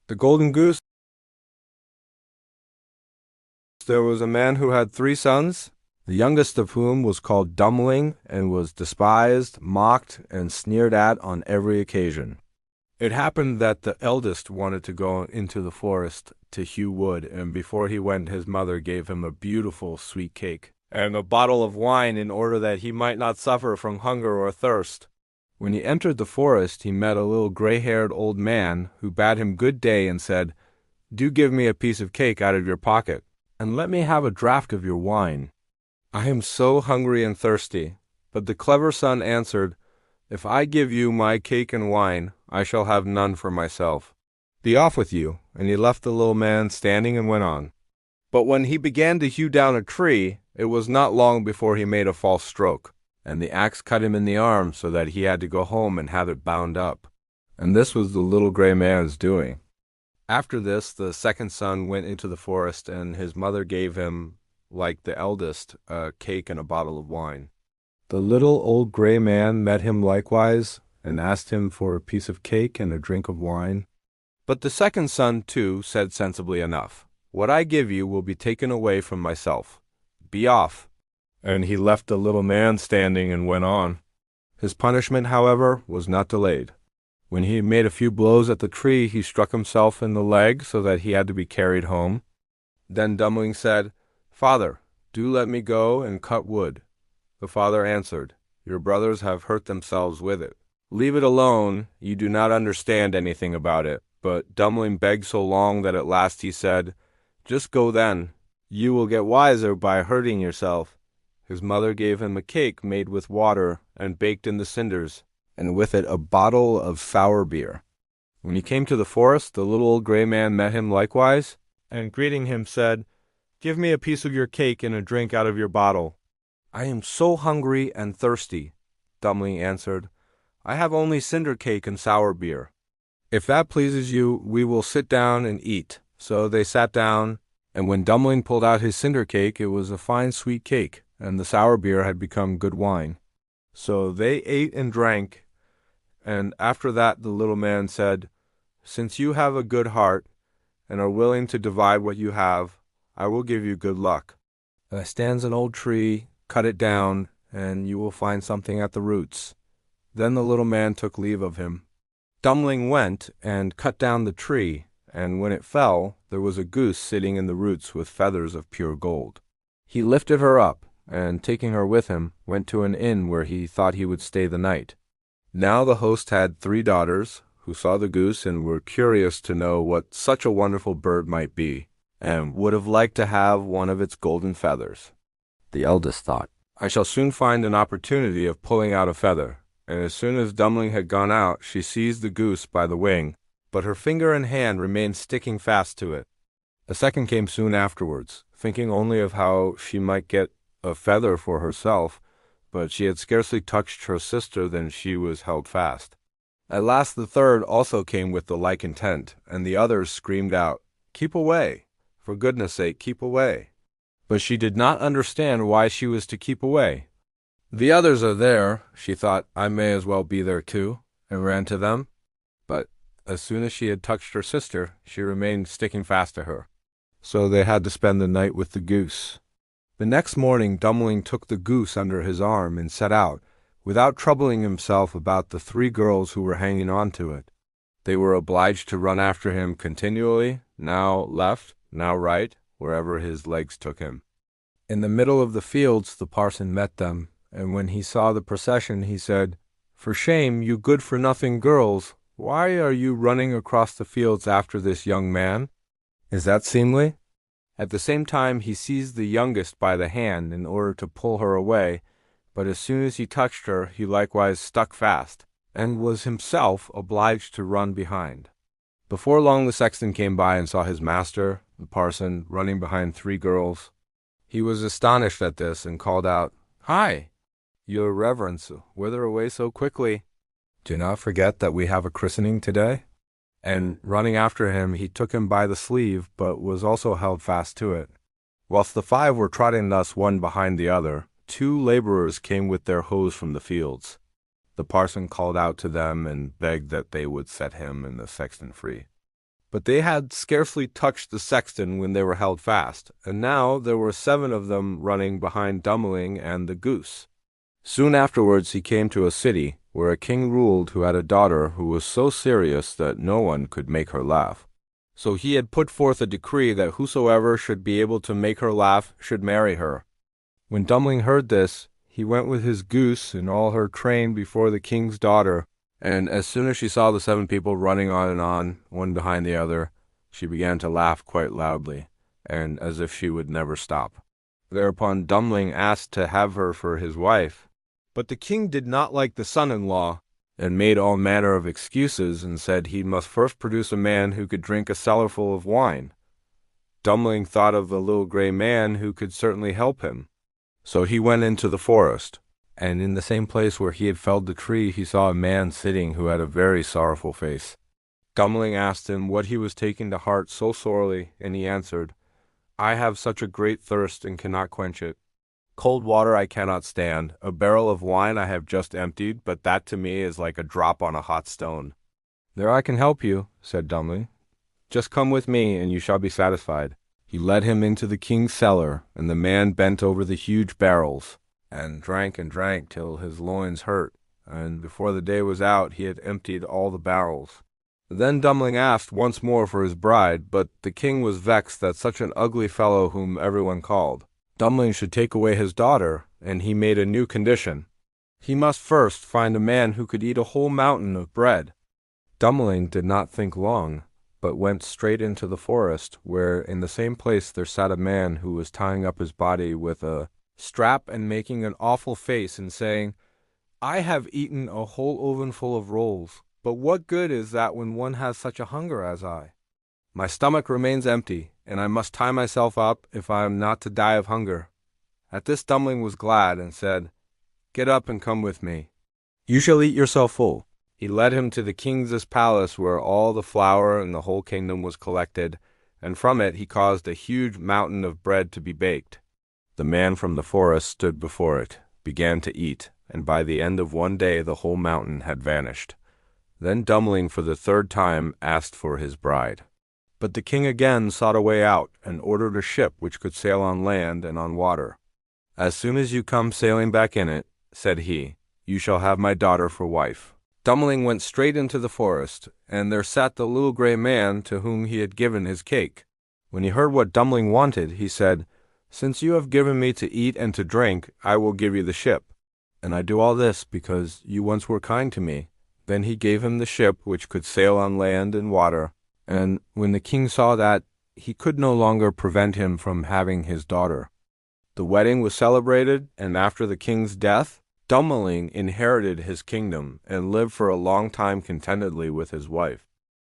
The Golden Goose. There was a man who had 3 sons, the youngest of whom was called Dummling, and was despised, mocked, and sneered at on every occasion. It happened that the eldest wanted to go into the forest to hew wood, and before he went his mother gave him a beautiful sweet cake and a bottle of wine in order that he might not suffer from hunger or thirst. When he entered the forest he met a little gray-haired old man who bade him good day and said, "Do give me a piece of cake out of your pocket, and let me have a draught of your wine. I am so hungry and thirsty." But the clever son answered, "If I give you my cake and wine, I shall have none for myself. Be off with you." And he left the little man standing and went on. But when he began to hew down a tree, it was not long before he made a false stroke, and the axe cut him in the arm so that he had to go home and have it bound up. And this was the little gray man's doing. After this, the second son went into the forest, and his mother gave him, like the eldest, a cake and a bottle of wine. The little old gray man met him likewise, and asked him for a piece of cake and a drink of wine. But the second son, too, said sensibly enough, "What I give you will be taken away from myself. Be off." And he left the little man standing and went on. His punishment, however, was not delayed. When he had made a few blows at the tree, he struck himself in the leg so that he had to be carried home. Then Dummling said, "Father, do let me go and cut wood." The father answered, "Your brothers have hurt themselves with it. Leave it alone, you do not understand anything about it." But Dummling begged so long that at last he said, "Just go then. You will get wiser by hurting yourself." His mother gave him a cake made with water and baked in the cinders, and with it a bottle of sour beer. When he came to the forest, the little old gray man met him likewise, and greeting him said, "Give me a piece of your cake and a drink out of your bottle." "I am so hungry and thirsty," Dummling answered. "I have only cinder cake and sour beer." "If that pleases you, we will sit down and eat." So they sat down, and when Dummling pulled out his cinder cake, it was a fine sweet cake, and the sour beer had become good wine. So they ate and drank, and after that the little man said, "Since you have a good heart, and are willing to divide what you have, I will give you good luck. There stands an old tree, cut it down, and you will find something at the roots." Then the little man took leave of him. Dummling went and cut down the tree, and when it fell, there was a goose sitting in the roots with feathers of pure gold. He lifted her up, and taking her with him, went to an inn where he thought he would stay the night. Now the host had 3 daughters, who saw the goose and were curious to know what such a wonderful bird might be, and would have liked to have one of its golden feathers. The eldest thought, "I shall soon find an opportunity of pulling out a feather." And as soon as Dummling had gone out, she seized the goose by the wing, but her finger and hand remained sticking fast to it. A second came soon afterwards, thinking only of how she might get a feather for herself, but she had scarcely touched her sister than she was held fast. At last the third also came with the like intent, and the others screamed out, "Keep away! For goodness' sake, keep away!" But she did not understand why she was to keep away. "The others are there," she thought, "I may as well be there too," and ran to them. But as soon as she had touched her sister, she remained sticking fast to her. So they had to spend the night with the goose. The next morning Dummling took the goose under his arm and set out, without troubling himself about the 3 girls who were hanging on to it. They were obliged to run after him continually, now left, now right, wherever his legs took him. In the middle of the fields the parson met them, and when he saw the procession he said, "For shame, you good-for-nothing girls! Why are you running across the fields after this young man? Is that seemly?" At the same time he seized the youngest by the hand in order to pull her away, but as soon as he touched her he likewise stuck fast, and was himself obliged to run behind. Before long the sexton came by and saw his master, the parson, running behind 3 girls. He was astonished at this, and called out, "Hi, your reverence, whither away so quickly? Do not forget that we have a christening today." And running after him, he took him by the sleeve, but was also held fast to it. Whilst the 5 were trotting thus one behind the other, 2 laborers came with their hoes from the fields. The parson called out to them and begged that they would set him and the sexton free. But they had scarcely touched the sexton when they were held fast, and now there were 7 of them running behind Dummling and the goose. Soon afterwards he came to a city where a king ruled who had a daughter who was so serious that no one could make her laugh. So he had put forth a decree that whosoever should be able to make her laugh should marry her. When Dummling heard this, he went with his goose and all her train before the king's daughter, and as soon as she saw the 7 people running on, one behind the other, she began to laugh quite loudly, and as if she would never stop. Thereupon Dummling asked to have her for his wife, but the king did not like the son-in-law, and made all manner of excuses, and said he must first produce a man who could drink a cellarful of wine. Dummling thought of a little gray man who could certainly help him. So he went into the forest, and in the same place where he had felled the tree he saw a man sitting who had a very sorrowful face. Dummling asked him what he was taking to heart so sorely, and he answered, "I have such a great thirst and cannot quench it. Cold water I cannot stand. A barrel of wine I have just emptied, but that to me is like a drop on a hot stone." "There I can help you," said Dummling. "Just come with me, and you shall be satisfied." He led him into the king's cellar, and the man bent over the huge barrels, and drank till his loins hurt, and before the day was out he had emptied all the barrels. Then Dummling asked once more for his bride, but the king was vexed that such an ugly fellow whom everyone called Dummling should take away his daughter, and he made a new condition. He must first find a man who could eat a whole mountain of bread. Dummling did not think long, but went straight into the forest, where in the same place there sat a man who was tying up his body with a strap and making an awful face and saying, "I have eaten a whole ovenful of rolls, but what good is that when one has such a hunger as I? My stomach remains empty, and I must tie myself up if I am not to die of hunger." At this Dummling was glad, and said, "Get up and come with me. You shall eat yourself full." He led him to the king's palace, where all the flour in the whole kingdom was collected, and from it he caused a huge mountain of bread to be baked. The man from the forest stood before it, began to eat, and by the end of one day the whole mountain had vanished. Then Dummling for the 3rd time asked for his bride. But the king again sought a way out, and ordered a ship which could sail on land and on water. "As soon as you come sailing back in it," said he, "you shall have my daughter for wife." Dummling went straight into the forest, and there sat the little gray man to whom he had given his cake. When he heard what Dummling wanted, he said, "Since you have given me to eat and to drink, I will give you the ship. And I do all this because you once were kind to me." Then he gave him the ship which could sail on land and water, and when the king saw that, he could no longer prevent him from having his daughter. The wedding was celebrated, and after the king's death, Dummling inherited his kingdom and lived for a long time contentedly with his wife.